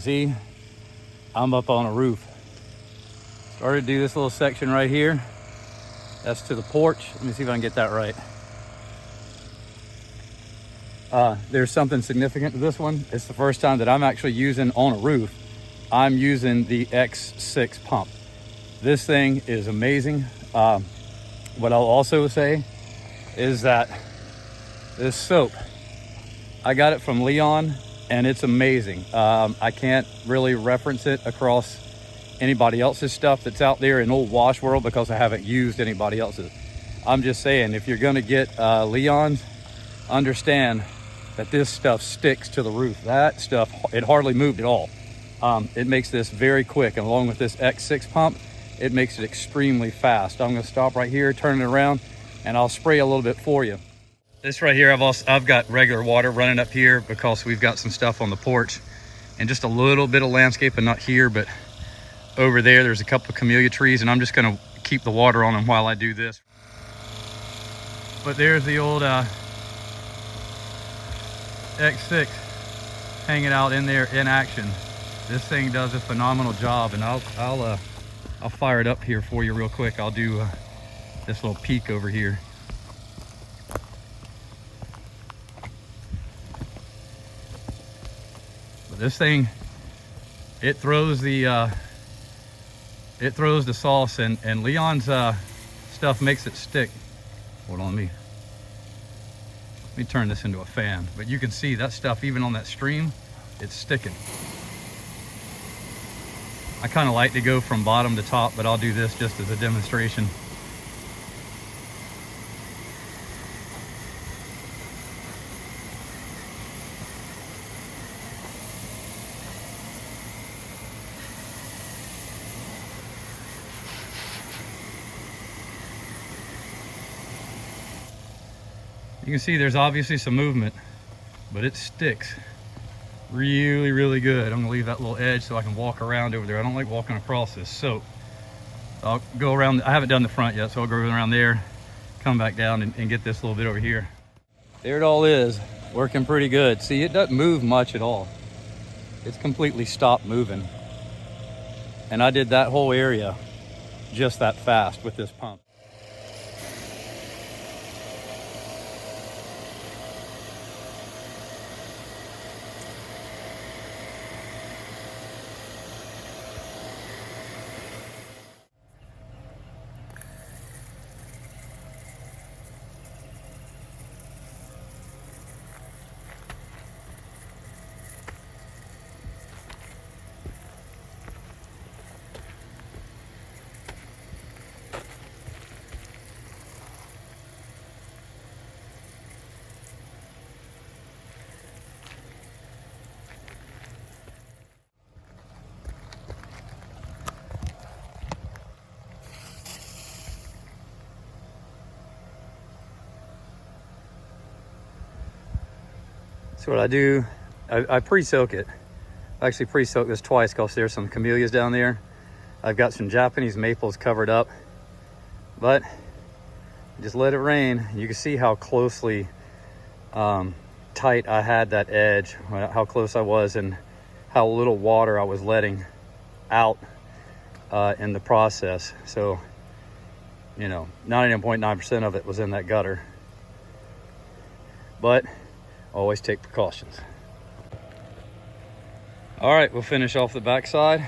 see, I'm up on a roof. Started to do this little section right here. That's to the porch. Let me see if I can get that right. There's something significant to this one. It's the first time that I'm actually using on a roof. I'm using the X6 pump. This thing is amazing. What I'll also say is that this soap, I got it from Leon and it's amazing. I can't really reference it across anybody else's stuff that's out there in old wash world because I haven't used anybody else's. I'm just saying, if you're gonna get Leon's, understand that this stuff sticks to the roof. That stuff, it hardly moved at all. It makes this very quick, and along with this X6 pump, it makes it extremely fast. I'm gonna stop right here, turn it around, and I'll spray a little bit for you. This right here, I've got regular water running up here because we've got some stuff on the porch and just a little bit of landscape, and not here, but over there, there's a couple of camellia trees, and I'm just gonna keep the water on them while I do this. But there's the old X6 hanging out in there in action. This thing does a phenomenal job, and I'll fire it up here for you real quick. I'll do this little peek over here. But this thing, it throws the sauce, and Leon's stuff makes it stick. Hold on, let me turn this into a fan, but you can see that stuff, even on that stream, it's sticking. I kind of like to go from bottom to top, but I'll do this just as a demonstration. You can see there's obviously some movement, but it sticks really, really good. I'm gonna leave that little edge so I can walk around over there. I don't like walking across this soap. I'll go around, I haven't done the front yet, so I'll go around there, come back down and get this little bit over here. There it all is, working pretty good. See, it doesn't move much at all. It's completely stopped moving. And I did that whole area just that fast with this pump. So what I do, I pre-soak it. I actually pre-soak this twice because there's some camellias down there. I've got some Japanese maples covered up, but just let it rain. You can see how closely tight I had that edge, how close I was, and how little water I was letting out in the process. So, you know, 99.9% of it was in that gutter. But always take precautions. All right, we'll finish off the backside,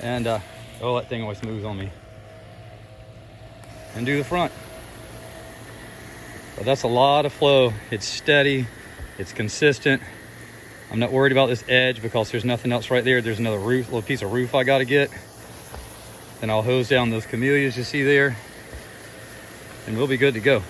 and oh, that thing always moves on me. And do the front. But that's a lot of flow. It's steady, it's consistent. I'm not worried about this edge because there's nothing else right there. There's another roof, little piece of roof I got to get. Then I'll hose down those camellias you see there, and we'll be good to go.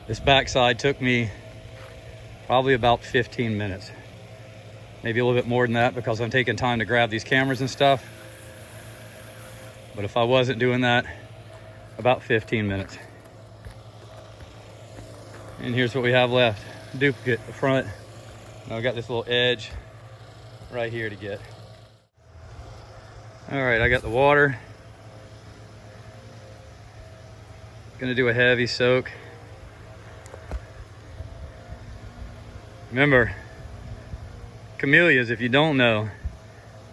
This backside took me probably about 15 minutes. Maybe a little bit more than that because I'm taking time to grab these cameras and stuff. But if I wasn't doing that, about 15 minutes. And here's what we have left. Duplicate the front. Now I got this little edge right here to get. All right, I got the water. Gonna do a heavy soak. Remember, camellias, if you don't know,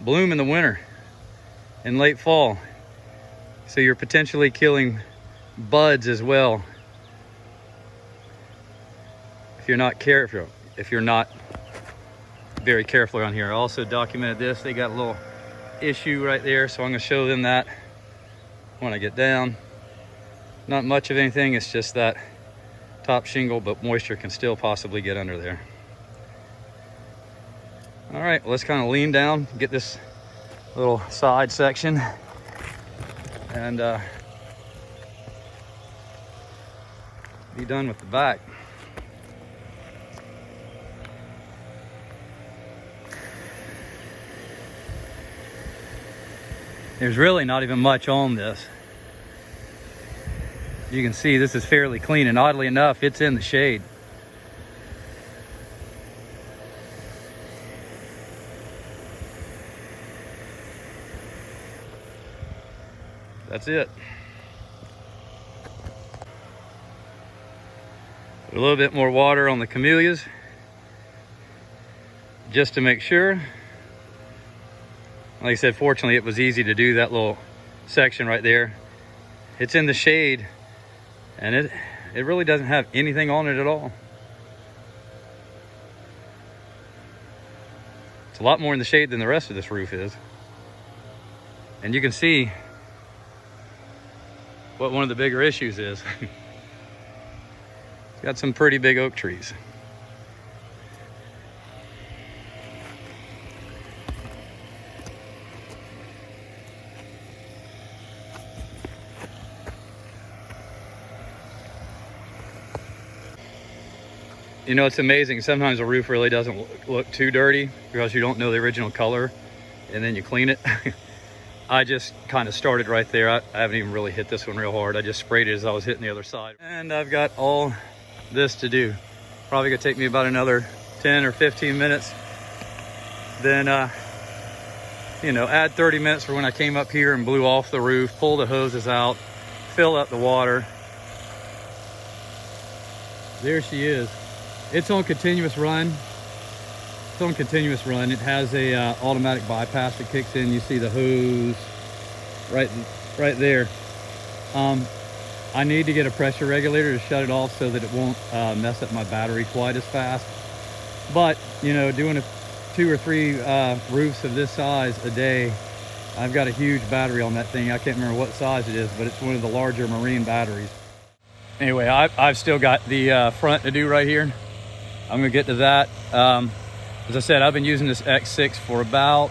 bloom in the winter and late fall. So you're potentially killing buds as well if you're not careful, if you're not very careful around here. I also documented this. They got a little issue right there, so I'm gonna show them that when I get down. Not much of anything, it's just that top shingle, but moisture can still possibly get under there. All right, let's kind of lean down, get this little side section, and be done with the back. There's really not even much on this. You can see this is fairly clean, and oddly enough, it's in the shade. That's it. Put a little bit more water on the camellias just to make sure. Like I said, fortunately it was easy to do that little section right there. It's in the shade, and it really doesn't have anything on it at all. It's a lot more in the shade than the rest of this roof is. And you can see what one of the bigger issues is. It's got some pretty big oak trees. You know, it's amazing. Sometimes a roof really doesn't look too dirty because you don't know the original color, and then you clean it. I just kind of started right there. I haven't even really hit this one real hard. I just sprayed it as I was hitting the other side. And I've got all this to do. Probably gonna take me about another 10 or 15 minutes. Then, you know, add 30 minutes for when I came up here and blew off the roof, pull the hoses out, fill up the water. There she is. It's on continuous run. It's on continuous run. It has a automatic bypass that kicks in. You see the hose right there. I need to get a pressure regulator to shut it off so that it won't mess up my battery quite as fast. But, you know, doing 2 or 3 roofs of this size a day, I've got a huge battery on that thing. I can't remember what size it is, but it's one of the larger marine batteries. Anyway, I've still got the front to do right here. I'm gonna get to that. As I said, I've been using this X6 for about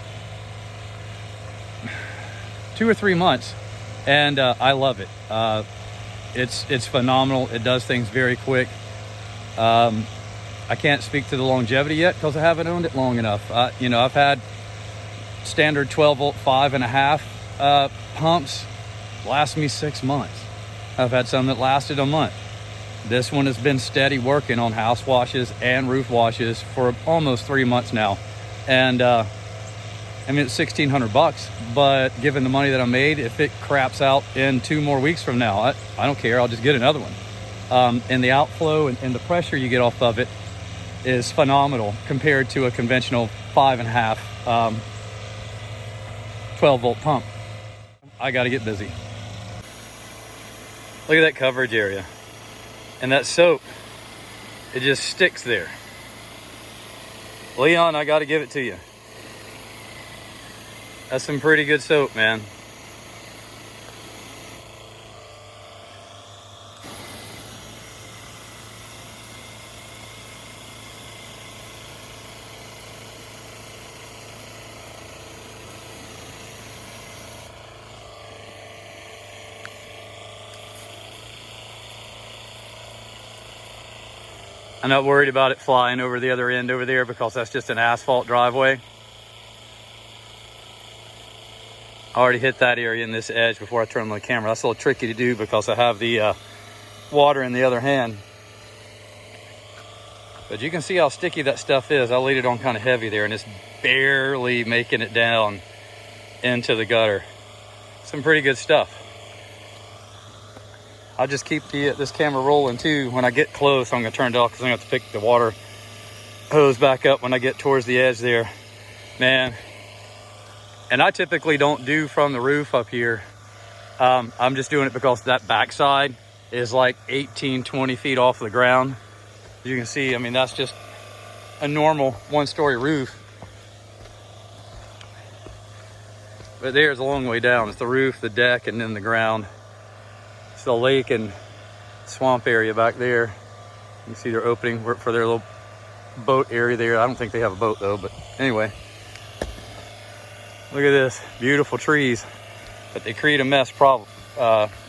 2 or 3 months, and I love it. It's phenomenal. It does things very quick. I can't speak to the longevity yet because I haven't owned it long enough. You know, I've had standard 12-volt 5.5 pumps last me 6 months. I've had some that lasted a month. This one has been steady working on house washes and roof washes for almost 3 months now. And I mean, it's $1,600, but given the money that I made, if it craps out in 2 more weeks from now, I don't care, I'll just get another one. And the outflow and the pressure you get off of it is phenomenal compared to a conventional 5.5 12-volt pump. I gotta get busy. Look at that coverage area. And that soap, it just sticks there. Leon, I gotta give it to you. That's some pretty good soap, man. I'm not worried about it flying over the other end over there because that's just an asphalt driveway. I already hit that area in this edge before I turn on the camera. That's a little tricky to do because I have the water in the other hand. But you can see how sticky that stuff is. I laid it on kind of heavy there, and it's barely making it down into the gutter. Some pretty good stuff. I'll just keep this camera rolling too. When I get close, I'm gonna turn it off because I'm gonna have to pick the water hose back up when I get towards the edge there. Man, and I typically don't do from the roof up here. I'm just doing it because that backside is like 18, 20 feet off the ground. You can see, I mean, that's just a normal one-story roof. But there's a long way down. It's the roof, the deck, and then the ground. It's the lake and swamp area back there. You can see they're opening for their little boat area there. I don't think they have a boat though, but anyway. Look at this, beautiful trees. But they create a mess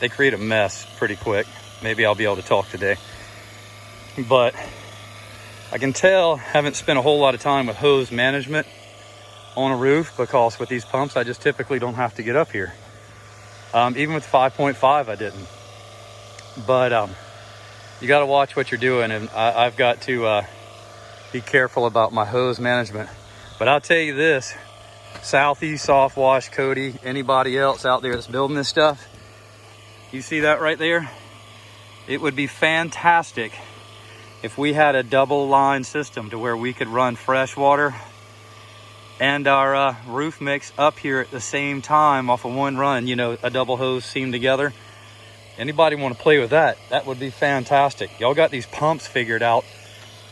they create a mess pretty quick. Maybe I'll be able to talk today. But I can tell, haven't spent a whole lot of time with hose management on a roof, because with these pumps, I just typically don't have to get up here. Even with 5.5, I didn't. But you got to watch what you're doing, and I've got to be careful about my hose management. But I'll tell you this, Southeast Soft Wash, Cody, anybody else out there that's building this stuff, you see that right there? It would be fantastic if we had a double line system to where we could run fresh water and our roof mix up here at the same time off of one run, you know, a double hose seam together. Anybody want to play with that? That would be fantastic. Y'all got these pumps figured out,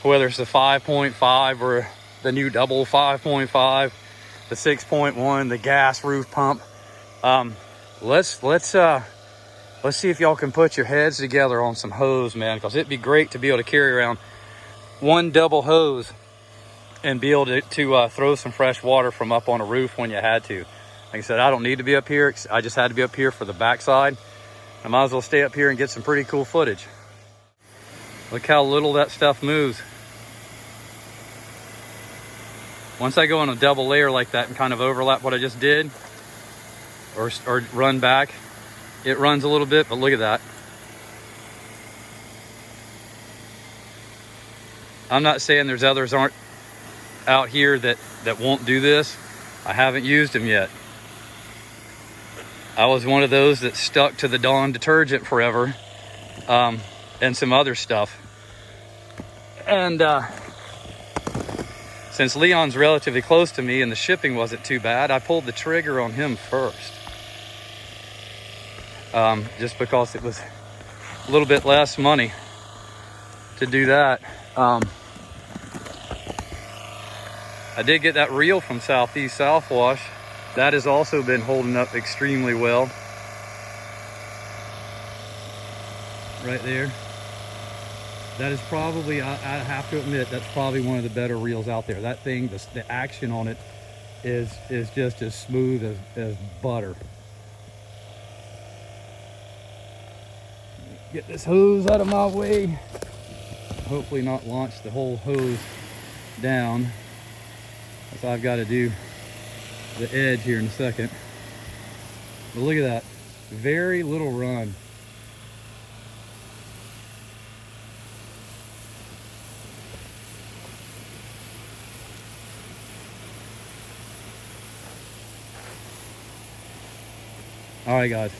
whether it's the 5.5 or the new double 5.5, the 6.1, the gas roof pump. Let's see if y'all can put your heads together on some hose, man, because it'd be great to be able to carry around one double hose and be able to throw some fresh water from up on a roof when you had to. Like I said, I don't need to be up here. I just had to be up here for the backside. I might as well stay up here and get some pretty cool footage. Look how little that stuff moves. Once I go on a double layer like that and kind of overlap what I just did, or run back, it runs a little bit, but look at that. I'm not saying there's others aren't out here that won't do this. I haven't used them yet. I was one of those that stuck to the Dawn detergent forever, and some other stuff. And since Leon's relatively close to me and the shipping wasn't too bad, I pulled the trigger on him first. Just because it was a little bit less money to do that. I did get that reel from Southeast South Wash. That has also been holding up extremely well. Right there. That is probably, I have to admit, that's probably one of the better reels out there. That thing, the action on it is just as smooth as butter. Get this hose out of my way. Hopefully not launch the whole hose down. That's what I've got to do the edge here in a second. But look at that, very little run. All right, guys.